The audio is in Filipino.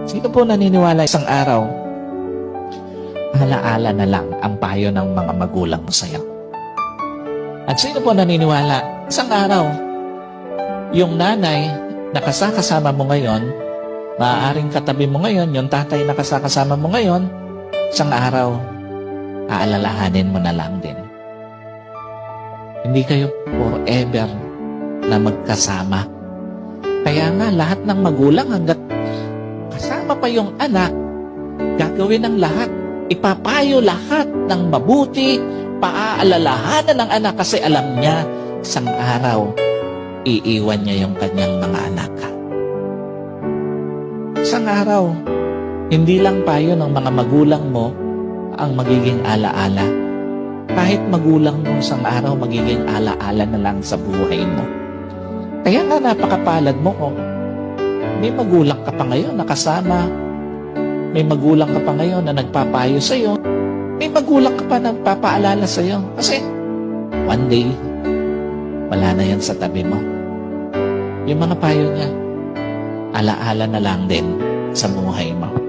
Sino po naniniwala isang araw, alaala na lang ang payo ng mga magulang mo sa'yo? At sino po naniniwala, isang araw, yung nanay na kasama mo ngayon, maaaring katabi mo ngayon, yung tatay na kasama mo ngayon, isang araw, aalalahanin mo na lang din. Hindi kayo forever na magkasama. Kaya nga, lahat ng magulang hanggat kasama pa yung anak, gagawin ng lahat. Ipapayo lahat ng mabuti, paaalalahanan ng anak kasi alam niya, isang araw, iiwan niya yung kanyang mga anak. Isang araw, hindi lang payo ng mga magulang mo ang magiging alaala. Kahit magulang mo isang araw, magiging alaala na lang sa buhay mo. Kaya nga napakapalad mo kung may magulang ka pa ngayon na kasama, may magulang ka pa ngayon na nagpapayo sa'yo, may magulang ka pa na nagpapaalala sa'yo. Kasi one day, wala na yan sa tabi mo. Yung mga payo niya, alaala na lang din sa buhay mo.